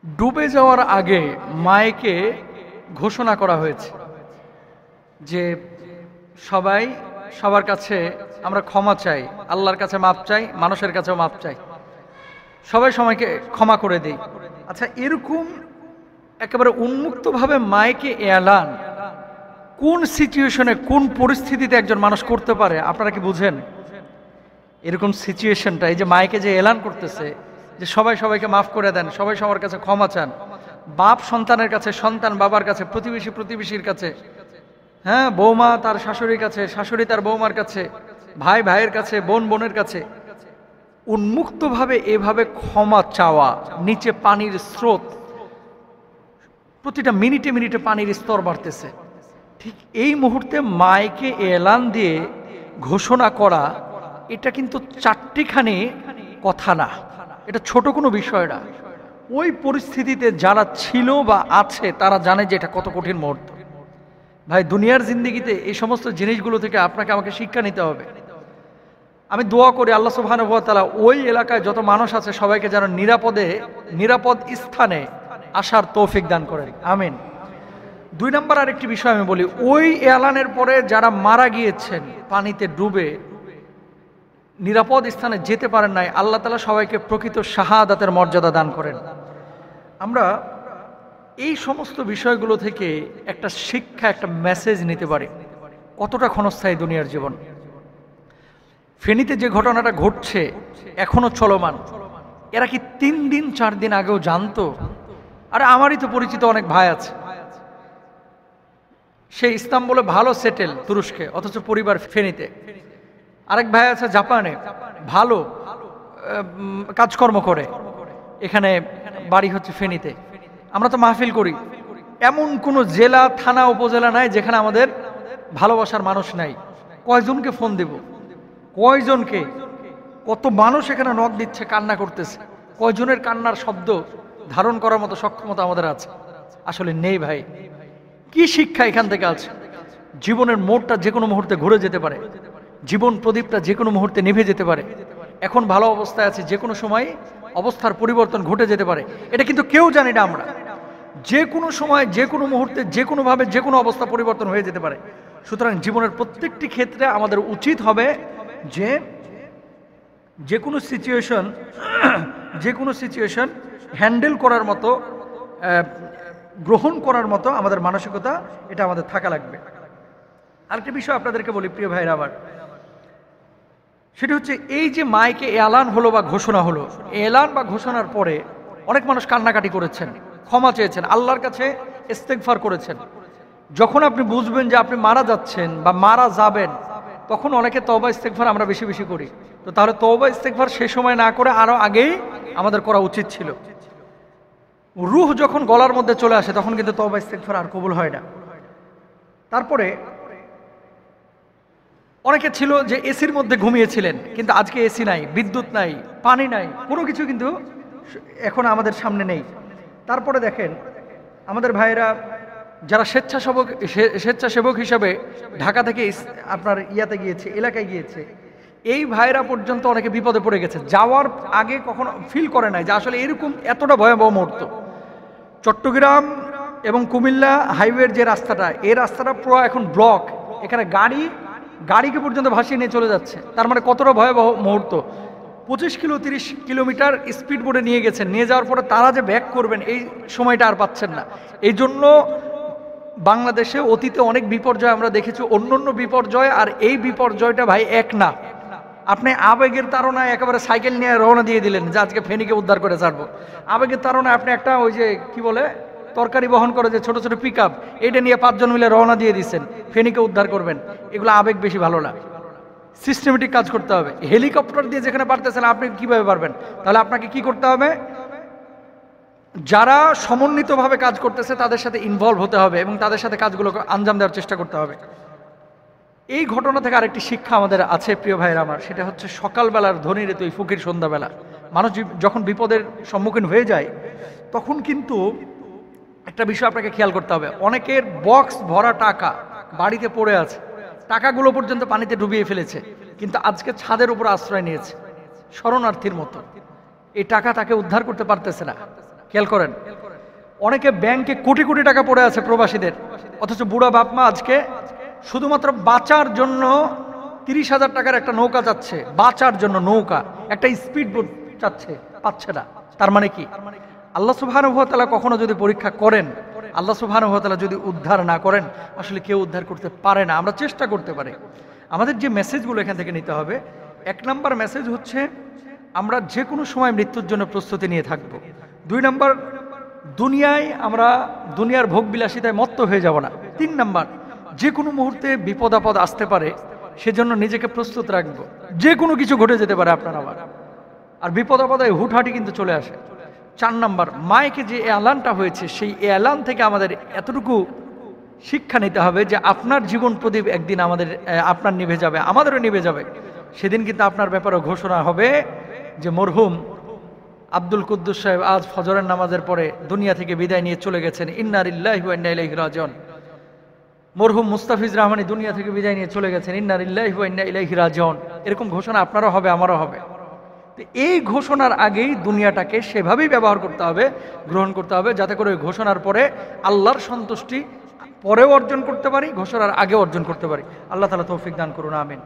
ডুবে যাওয়ার আগে মাইকে ঘোষণা করা হয়েছে যে সবাই সবার কাছে আমরা ক্ষমা চাই, আল্লাহর কাছে মাপ চাই, মানুষের কাছেও মাপ চাই, সবাই সময়কে ক্ষমা করে দেই। আচ্ছা, এরকম একেবারে উন্মুক্তভাবে মাইকে এলান কোন সিচুয়েশনে, কোন পরিস্থিতিতে একজন মানুষ করতে পারে? আপনারা কি বুঝেন এরকম সিচুয়েশনটা? এই যে মাইকে যে এলান করতেছে যে সবাই সবাইকে মাফ করে দেন, সবাই সবার কাছে ক্ষমা চান, বাপ সন্তানের কাছে, সন্তান বাবার কাছে, প্রতিবেশী প্রতিবেশীর কাছে, হ্যাঁ, বৌমা তার শাশুড়ির কাছে, শাশুড়ি তার বৌমার কাছে, ভাই ভাইয়ের কাছে, বোন বোনের কাছে, উন্মুক্তভাবে এভাবে ক্ষমা চাওয়া। নিচে পানির স্রোত, প্রতিটা মিনিটে মিনিটে পানির স্তর বাড়তেছে। ঠিক এই মুহূর্তে মাইকে এলান দিয়ে ঘোষণা করা, এটা কিন্তু চারটিখানি কথা না, এটা ছোট কোনো বিষয় না। ওই পরিস্থিতিতে যারা ছিল বা আছে তারা জানে যে এটা কত কঠিন মুহূর্ত। ভাই, দুনিয়ার জিন্দেগিতে এই সমস্ত জিনিসগুলো থেকে আপনাকে আমাকে শিক্ষা নিতে হবে। আমি দোয়া করি আল্লাহ সুবহানাহু ওয়া তাআলা ওই এলাকায় যত মানুষ আছে সবাইকে যেন নিরাপদ স্থানে আসার তৌফিক দান করেন, আমিন। 2 নম্বর আরেকটি বিষয় আমি বলি, ওই এলানের পরে যারা মারা গিয়েছেন পানিতে ডুবে, নিরাপদ স্থানে যেতে পারেন নাই, আল্লাহ তাআলা সবাইকে প্রকৃত শাহাদাতের মর্যাদা দান করেন। আমরা এই সমস্ত বিষয়গুলো থেকে একটা শিক্ষা, একটা মেসেজ নিতে পারি কতটা ক্ষণস্থায়ী দুনিয়ার জীবন। ফেনীতে যে ঘটনাটা ঘটছে এখনো চলমান, এরা কি 3 দিন 4 দিন আগেও জানতো? আরে আমারই তো পরিচিত অনেক ভাই আছে, সে ইস্তাম্বুলে ভালো সেটেল তুরস্কে, অথচ পরিবার ফেনীতে। আরেক ভাই আছে জাপানে, ভালো কাজকর্ম করে, এখানে বাড়ি হচ্ছে ফেনীতে। আমরা তো মাহফিল করি, এমন কোনো জেলা থানা উপজেলা নাই যেখানে আমাদের ভালোবাসার মানুষ নাই। কয়জনকে ফোন দেব, কয়জনকে? কত মানুষ এখানে নক দিচ্ছে, কান্না করতেছে। কয়জনের কান্নার শব্দ ধারণ করার মতো সক্ষমতা আমাদের আছে? আসলে নেই ভাই। কি শিক্ষা এখান থেকে আছে? জীবনের মোড়টা যে কোনো মুহূর্তে ঘুরে যেতে পারে, জীবন প্রদীপটা যে কোনো মুহূর্তে নিভে যেতে পারে। এখন ভালো অবস্থায় আছে, যে কোনো সময় অবস্থার পরিবর্তন ঘটে যেতে পারে, এটা কিন্তু কেউ জানি না আমরা। যে কোনো সময়, যে কোনো মুহূর্তে, যে কোনোভাবে, যে কোনো অবস্থা পরিবর্তন হয়ে যেতে পারে। সুতরাং জীবনের প্রত্যেকটি ক্ষেত্রে আমাদের উচিত হবে যে কোনো সিচুয়েশন হ্যান্ডেল করার মতো, গ্রহণ করার মতো আমাদের মানসিকতা, এটা আমাদের থাকা লাগবে। আরেকটা বিষয় আপনাদেরকে বলি প্রিয় ভাইরা আমার, সেটা হচ্ছে এই যে মাইকে এলান হলো বা ঘোষণা হলো, এলান বা ঘোষণার পরে অনেক মানুষ কান্নাকাটি করেছেন, ক্ষমা চেয়েছেন, আল্লাহর কাছে ইস্তেগফার করেছেন। যখন আপনি বুঝবেন যে আপনি মারা যাচ্ছেন বা মারা যাবেন, তখন অনেকে তওবা ইস্তেগফার আমরা বেশি বেশি করি। তো তাহলে তওবা ইস্তেগফার সে সময় না করে আরো আগেই আমাদের করা উচিত ছিল। রূহ যখন গলার মধ্যে চলে আসে তখন কিন্তু তওবা ইস্তেগফার আর কবুল হয় না। তারপরে অনেকে ছিল যে এসির মধ্যে ঘুমিয়েছিলেন, কিন্তু আজকে এসি নাই, বিদ্যুৎ নাই, পানি নাই, কোনো কিছু কিন্তু এখন আমাদের সামনে নেই। তারপরে দেখেন আমাদের ভাইয়েরা যারা স্বেচ্ছাসেবক হিসাবে ঢাকা থেকে আপনার ইয়াতে গিয়েছে, এলাকায় গিয়েছে, এই ভাইরা পর্যন্ত অনেকে বিপদে পড়ে গেছে। যাওয়ার আগে কখনো ফিল করে নাই যে আসলে এরকম এতটা ভয়াবহ মুহূর্ত। চট্টগ্রাম এবং কুমিল্লা হাইওয়ের যে রাস্তাটা, এই রাস্তাটা পুরো এখন ব্লক, এখানে গাড়িকে পর্যন্ত ভাসিয়ে নিয়ে চলে যাচ্ছে। তার মানে কতটা ভয়াবহ মুহূর্ত। 25 কিলো 30 কিলোমিটার স্পিড বোর্ডে নিয়ে গেছেন, নিয়ে যাওয়ার পরে তারা যে ব্যাক করবেন এই সময়টা আর পাচ্ছেন না। এই জন্য বাংলাদেশে অতীতে অনেক বিপর্যয় আমরা দেখেছি, অন্য বিপর্যয় আর এই বিপর্যয়টা ভাই এক না। আপনি আবেগের তাড়নায় একেবারে সাইকেল নিয়ে রওনা দিয়ে দিলেন যে আজকে ফেনীকে উদ্ধার করে ছাড়বো। আবেগের তাড়নায় আপনি একটা ওই যে কি বলে তরকারি বহন করে যে ছোট ছোট পিক আপ, এটা নিয়ে 5 জন মিলে রওনা দিয়ে দিচ্ছেন ফেনীকে উদ্ধার করবেন। এগুলো আবেগ বেশি ভালো না, সিস্টেমেটিক কাজ করতে হবে। হেলিকপ্টার দিয়ে যেখানে পারতেছেন আপনি কিভাবে পারবেন? তাহলে আপনাকে কি করতে হবে? যারা সমন্বিতভাবে কাজ করতেছে তাদের সাথে ইনভলভ হতে হবে এবং তাদের সাথে কাজগুলোকে আঞ্জাম দেওয়ার চেষ্টা করতে হবে। এই ঘটনা থেকে আরেকটি শিক্ষা আমাদের আছে প্রিয় ভাইয়ের আমার, সেটা হচ্ছে সকালবেলার ধনীরে তুই ফকির সন্ধ্যাবেলা। মানুষ যখন বিপদের সম্মুখীন হয়ে যায় তখন কিন্তু একটা বিষয় আপনাকে খেয়াল করতে হবে, অনেকের বক্স ভরা টাকা বাড়িতে পড়ে আছে, টাকাগুলো পর্যন্ত পানিতে ডুবিয়ে ফেলেছে, কিন্তু আজকে ছাদের উপর আশ্রয় নিয়েছে শরণার্থীর মতো। এই টাকা তাকে উদ্ধার করতে পারতেছে না। খেয়াল করেন, অনেকে ব্যাংকে কোটি কোটি টাকা পড়ে আছে প্রবাসীদের, অথচ বুড়া বাপ মা আজকে শুধুমাত্র বাঁচার জন্য 30,000 টাকার একটা নৌকা চাচ্ছে, বাঁচার জন্য নৌকা, একটা স্পিড বোট চাচ্ছে, পাচ্ছে না। তার মানে কি? আল্লাহ সুবহানাহু ওয়া তাআলা কখনো যদি পরীক্ষা করেন, আল্লাহ সুবহানাহু ওয়া তাআলা যদি উদ্ধার না করেন, আসলে কেউ উদ্ধার করতে পারে না। আমরা চেষ্টা করতে পারি। আমাদের যে মেসেজগুলো এখান থেকে নিতে হবে, 1 নম্বর মেসেজ হচ্ছে আমরা যে কোনো সময় মৃত্যুর জন্য প্রস্তুতি নিয়ে থাকব। 2 নম্বর, দুনিয়ায় আমরা দুনিয়ার ভোগ বিলাসিতায় মত্ত হয়ে যাব না। 3 নম্বর, যে কোনো মুহূর্তে বিপদ আপদ আসতে পারে, সেজন্য নিজেকে প্রস্তুত রাখবো। যে কোনো কিছু ঘটে যেতে পারে আপনার আমার, আর বিপদ আপদে হুটহাটি কিন্তু চলে আসে। 4 নম্বর, মাইকে যে এলানটা হয়েছে, সেই এলান থেকে আমাদের এতটুকু শিক্ষা নিতে হবে যে আপনার জীবন প্রদীপ একদিন আপনার নিভে যাবে, আমাদেরও নিভে যাবে। সেদিন কিন্তু আপনার ব্যাপারে ঘোষণা হবে যে মরহুম আব্দুল কুদ্দুস সাহেব আজ ফজরের নামাজের পরে দুনিয়া থেকে বিদায় নিয়ে চলে গেছেন, ইন্না লিল্লাহি ওয়া ইন্না ইলাইহি রাজিউন। মরহুম মুস্তাফিজ রহমানী দুনিয়া থেকে বিদায় নিয়ে চলে গেছেন, ইন্না লিল্লাহি ওয়া ইন্না ইলাইহি রাজিউন। এরকম ঘোষণা আপনারও হবে, আমারও হবে। তো এই ঘোষণার আগেই দুনিয়াটাকে সেভাবেই ব্যবহার করতে হবে, গ্রহণ করতে হবে, যাতে করে ওই ঘোষণার পরে আল্লাহর সন্তুষ্টি পরেও অর্জন করতে পারি, ঘোষণার আগে অর্জন করতে পারি। আল্লাহ তাআলা তৌফিক দান করুন, আমিন।